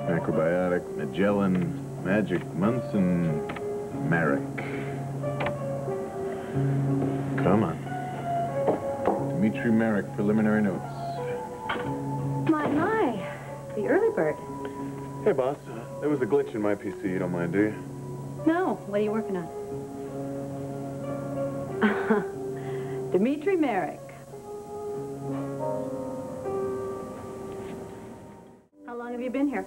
Macrobiotic, Magellan, Magic, Munson, Marek. Come on. Dimitri Marek, preliminary notes. My. The early bird. Hey, boss. There was a glitch in my PC. You don't mind, do you? No. What are you working on? Dimitri Marek. How long have you been here?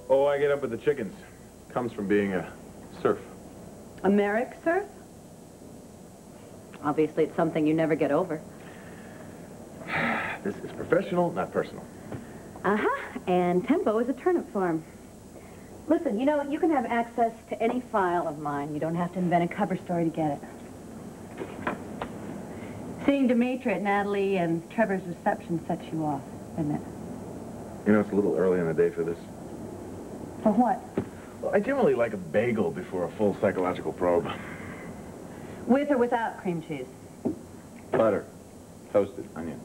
Oh, I get up with the chickens. Comes from being a serf. A Marek serf? Obviously, it's something you never get over. This is professional, not personal. Uh-huh. And Tempo is a turnip farm. Listen, you know, you can have access to any file of mine. You don't have to invent a cover story to get it. Seeing Dimitri at Natalie and Trevor's reception sets you off, isn't it? You know, it's a little early in the day for this. For what? Well, I generally like a bagel before a full psychological probe. With or without cream cheese? Butter. Toasted onion.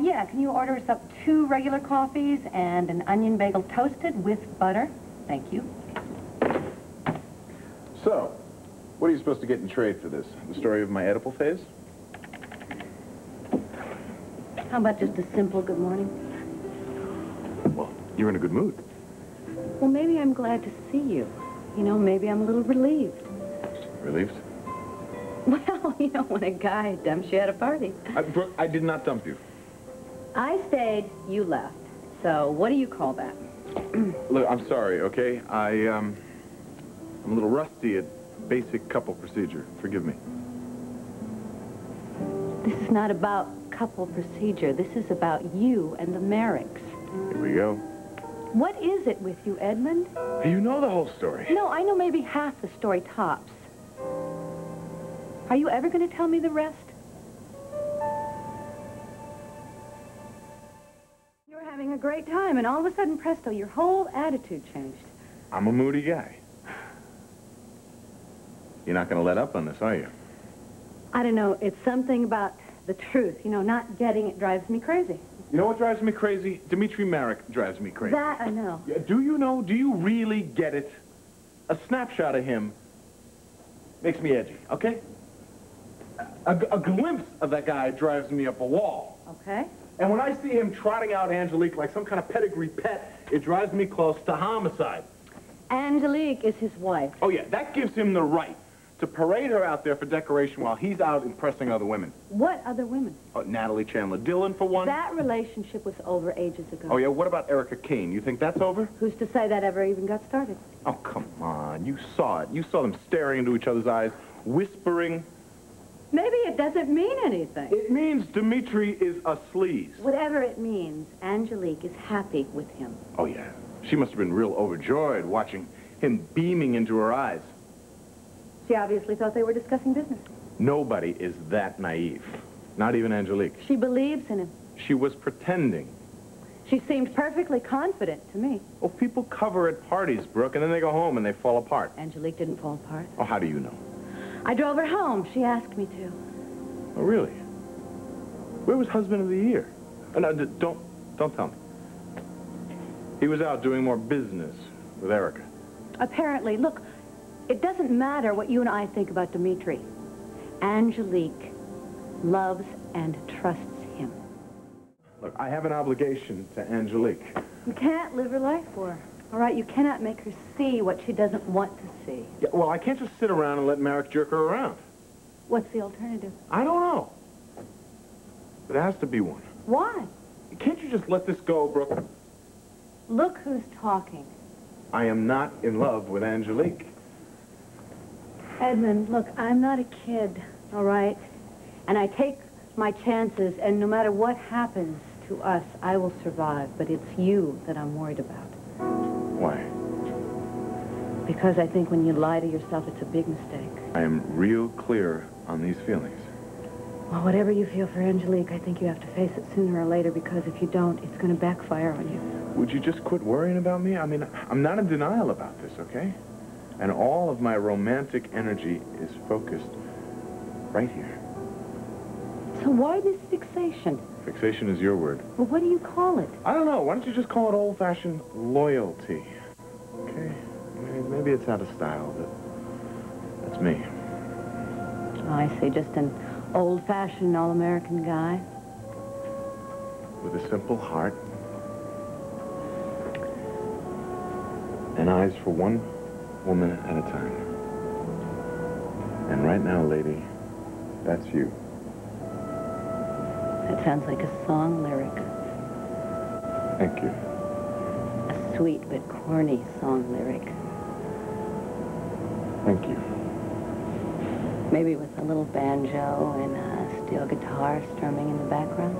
Yeah, can you order us up 2 regular coffees and an onion bagel toasted with butter? Thank you. So, what are you supposed to get in trade for this? The story of my Oedipal phase? How about just a simple good morning? Well, you're in a good mood. Well, maybe I'm glad to see you. You know, maybe I'm a little relieved. Relieved? Well, you know, when a guy dumps you at a party. Brooke, I did not dump you. I stayed, you left. So what do you call that? Look, I'm sorry, okay? I'm a little rusty at basic couple procedure. Forgive me. This is not about couple procedure. This is about you and the Mareks. Here we go. What is it with you, Edmund? You know the whole story. No, I know maybe half the story tops. Are you ever going to tell me the rest? You were having a great time, and all of a sudden, presto, your whole attitude changed. I'm a moody guy. You're not going to let up on this, are you? I don't know. It's something about the truth. You know, not getting it drives me crazy. You know what drives me crazy? Dimitri Marek drives me crazy. That I know. Yeah, do you know? Do you really get it? A snapshot of him makes me edgy, okay? A glimpse of that guy drives me up a wall. Okay. And when I see him trotting out Angelique like some kind of pedigree pet, it drives me close to homicide. Angelique is his wife. Oh, yeah, that gives him the right to parade her out there for decoration while he's out impressing other women. What other women? Oh, Natalie Chandler Dillon, for one. That relationship was over ages ago. Oh, yeah, what about Erica Kane? You think that's over? Who's to say that ever even got started? Oh, come on. You saw it. You saw them staring into each other's eyes, whispering. Maybe it doesn't mean anything. It means Dimitri is a sleaze. Whatever it means, Angelique is happy with him. Oh, yeah. She must have been real overjoyed watching him beaming into her eyes. She obviously thought they were discussing business. Nobody is that naive. Not even Angelique. She believes in him. She was pretending. She seemed perfectly confident to me. Well, people cover at parties, Brooke, and then they go home and they fall apart. Angelique didn't fall apart. Oh, how do you know? I drove her home. She asked me to. Oh, really? Where was husband of the year? Oh, no, don't tell me. He was out doing more business with Erica. Apparently. Look, it doesn't matter what you and I think about Dimitri. Angelique loves and trusts him. Look, I have an obligation to Angelique. You can't live her life for her. All right, you cannot make her see what she doesn't want to see. Yeah, well, I can't just sit around and let Marek jerk her around. What's the alternative? I don't know. But there has to be one. Why? Can't you just let this go, Brooke? Look who's talking. I am not in love with Angelique. Edmund, look, I'm not a kid, all right? And I take my chances, and no matter what happens to us, I will survive. But it's you that I'm worried about. Why? Because I think when you lie to yourself, it's a big mistake. I am real clear on these feelings. Well, whatever you feel for Angelique, I think you have to face it sooner or later, because if you don't, it's going to backfire on you. Would you just quit worrying about me? I mean, I'm not in denial about this, okay? And all of my romantic energy is focused right here. So why this fixation? Fixation is your word. Well, what do you call it? I don't know. Why don't you just call it old-fashioned loyalty? Okay? Maybe it's out of style, but that's me. Oh, I see. Just an old-fashioned, all-American guy. With a simple heart. And eyes for one woman at a time. And right now, lady, that's you. That sounds like a song lyric. Thank you. A sweet but corny song lyric. Thank you. Maybe with a little banjo and a steel guitar strumming in the background.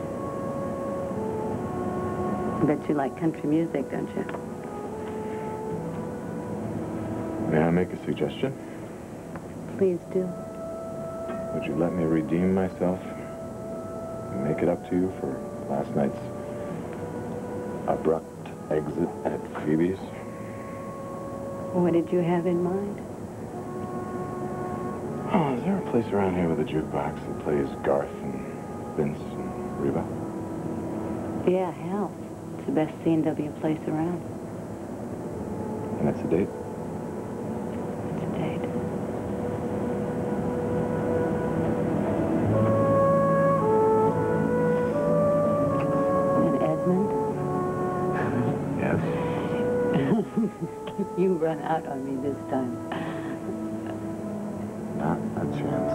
I bet you like country music, don't you? May I make a suggestion? Please do. Would you let me redeem myself and make it up to you for last night's abrupt exit at Phoebe's? What did you have in mind? Oh, is there a place around here with a jukebox that plays Garth and Vince and Reba? Yeah, hell. It's the best C&W place around. And that's a date? It's a date. And Edmund? Yes. You run out on me this time. Not a chance.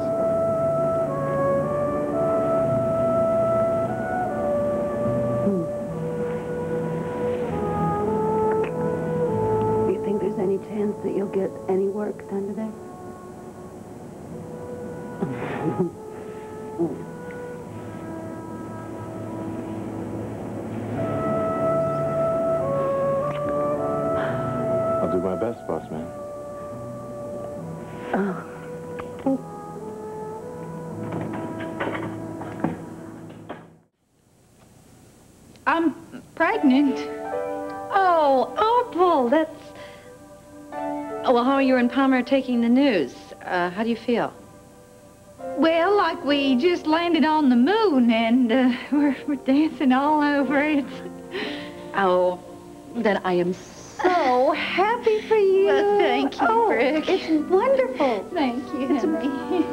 You think there's any chance that you'll get any work done today? I'll do my best, boss man. Oh. I'm pregnant. Oh, awful. That's... Oh, well, how are you and Palmer taking the news? How do you feel? Well, like we just landed on the moon and we're dancing all over it. Oh, then I am so happy for you. Well, thank you, oh, Brooke. It's wonderful. Thank you, honey.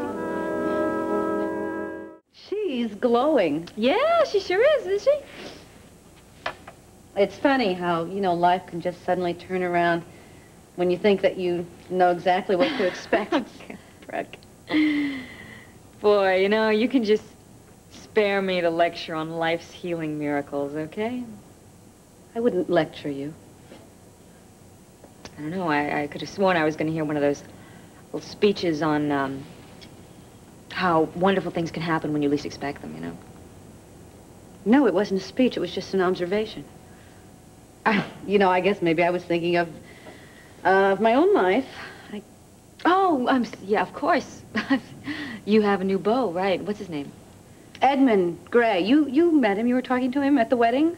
She's glowing. Yeah, she sure is, isn't she? It's funny how, you know, life can just suddenly turn around when you think that you know exactly what to expect. Brooke. Boy, you know, you can just spare me to lecture on life's healing miracles, okay? I wouldn't lecture you. I don't know, I could have sworn I was going to hear one of those little speeches on how wonderful things can happen when you least expect them, you know? No, it wasn't a speech. It was just an observation. You know, I guess maybe I was thinking of my own life. Oh, yeah, of course. You have a new beau, right? What's his name? Edmund Grey. You met him. You were talking to him at the wedding?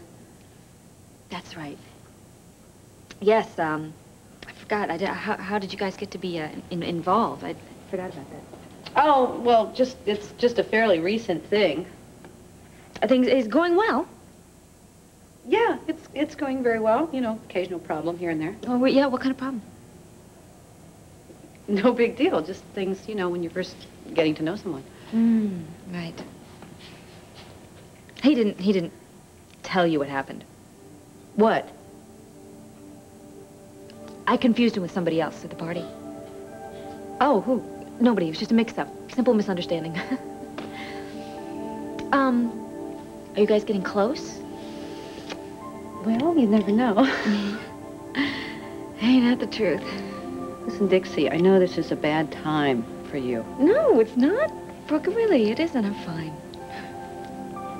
That's right. Yes, I forgot. How did you guys get to be involved? I forgot about that. Oh, well, it's just a fairly recent thing. Things is going well. Yeah, it's going very well. You know, occasional problem here and there. Oh, yeah, what kind of problem? No big deal. Just things, you know, when you're first getting to know someone. Right. He didn't tell you what happened. What? I confused him with somebody else at the party. Oh, who? Nobody. It was just a mix-up. Simple misunderstanding. Are you guys getting close? Well, you never know. Ain't that the truth? Listen, Dixie, I know this is a bad time for you. No, it's not. Brooke, really, it isn't. I'm fine.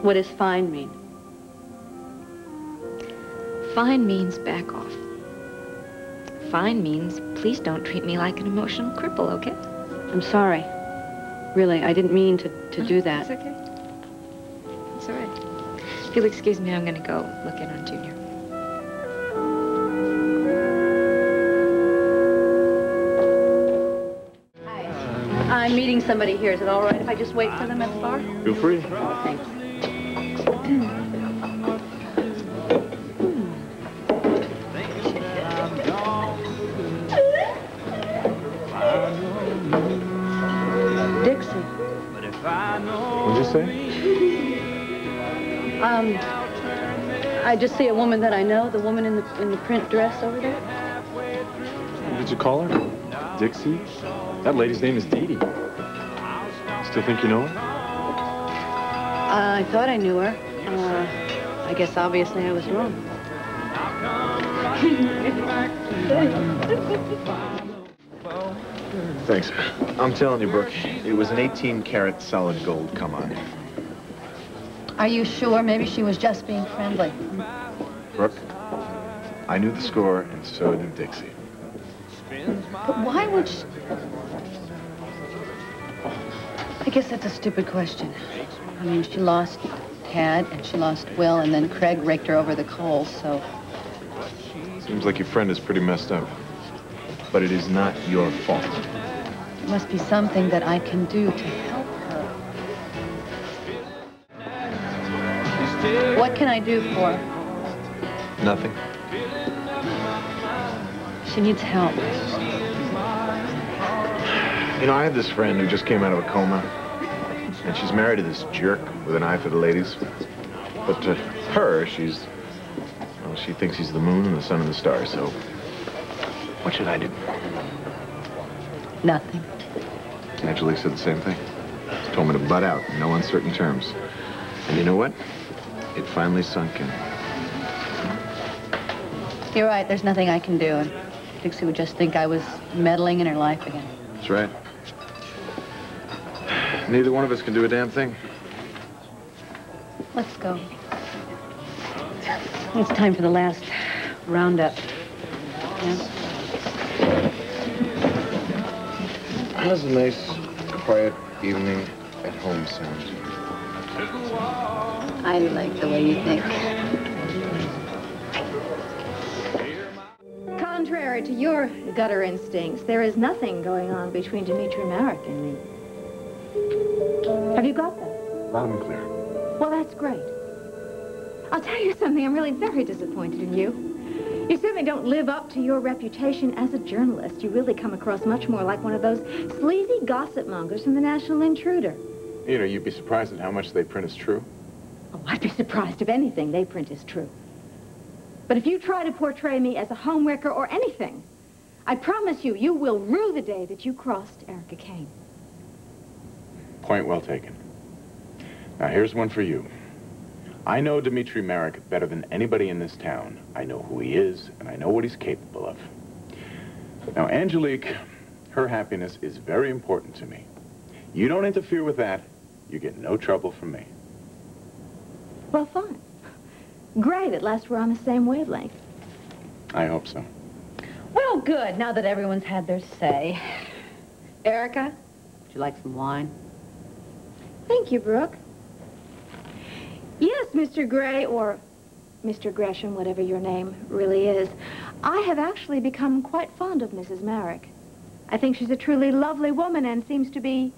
What does fine mean? Fine means back off. Fine means please don't treat me like an emotional cripple, okay? I'm sorry. Really, I didn't mean to do that. It's okay. It's all right. If you'll excuse me, I'm going to go look in on Junior. Hi. I'm meeting somebody here. Is it all right if I just wait for them at the bar? Feel free. Thanks. say? I just see a woman that I know, the woman in the print dress over there. What did you call her? Dixie? That lady's name is Dee Dee. Still think you know her? I thought I knew her. I guess obviously I was wrong. Thanks. I'm telling you, Brooke, it was an 18-karat solid gold come on. Are you sure? Maybe she was just being friendly. Brooke, I knew the score, and so did Dixie. But why would she... I guess that's a stupid question. I mean, she lost Tad, and she lost Will, and then Craig raked her over the coals, so... Seems like your friend is pretty messed up. But it is not your fault. There must be something that I can do to help her. What can I do for her? Nothing. She needs help. You know, I have this friend who just came out of a coma. And she's married to this jerk with an eye for the ladies. But to her, well, she thinks he's the moon and the sun and the stars, so... What should I do? Nothing. Angelique said the same thing. She told me to butt out in no uncertain terms. And you know what? It finally sunk in. You're right, there's nothing I can do. And Dixie would just think I was meddling in her life again. That's right. Neither one of us can do a damn thing. Let's go. It's time for the last roundup. Yeah? How's a nice, quiet evening at home sound? I like the way you think. Contrary to your gutter instincts, there is nothing going on between Dmitri Marek and me. Have you got that? Loud and clear. Well, that's great. I'll tell you something, I'm really very disappointed in you. You certainly don't live up to your reputation as a journalist. You really come across much more like one of those sleazy gossip mongers from the National Intruder. You know, you'd be surprised at how much they print is true. Oh, I'd be surprised if anything they print is true. But if you try to portray me as a homewrecker or anything, I promise you, you will rue the day that you crossed Erica Kane. Point well taken. Now, here's one for you. I know Dmitri Marek better than anybody in this town. I know who he is, and I know what he's capable of. Now, Angelique, her happiness is very important to me. You don't interfere with that, you get no trouble from me. Well, fine. Great, at last we're on the same wavelength. I hope so. Well, good, now that everyone's had their say. Erica, would you like some wine? Thank you, Brooke. Yes, Mr. Grey, or Mr. Gresham, whatever your name really is, I have actually become quite fond of Mrs. Marek. I think she's a truly lovely woman and seems to be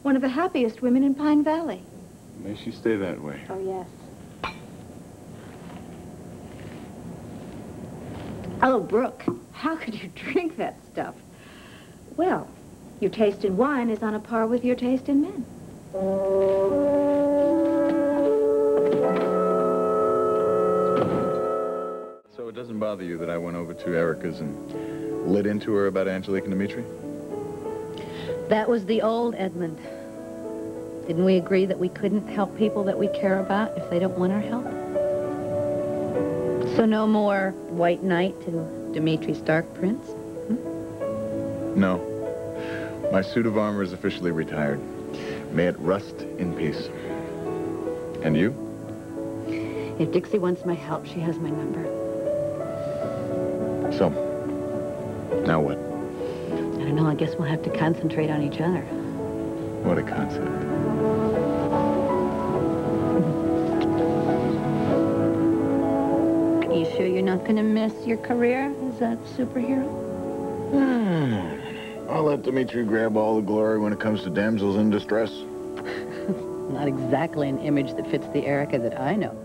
one of the happiest women in Pine Valley. May she stay that way. Oh, yes. Oh, Brooke, how could you drink that stuff? Well, your taste in wine is on a par with your taste in men. So it doesn't bother you that I went over to Erica's and lit into her about Angelique and Dmitri? That was the old Edmund. Didn't we agree that we couldn't help people that we care about if they don't want our help? So no more white knight to Dimitri's dark prince? No. My suit of armor is officially retired. May it rust in peace. And you? If Dixie wants my help, she has my number. So, now what? I don't know, I guess we'll have to concentrate on each other. What a concept. Are you sure you're not going to miss your career as a superhero? I'll let Dmitri grab all the glory when it comes to damsels in distress. Not exactly an image that fits the Erica that I know.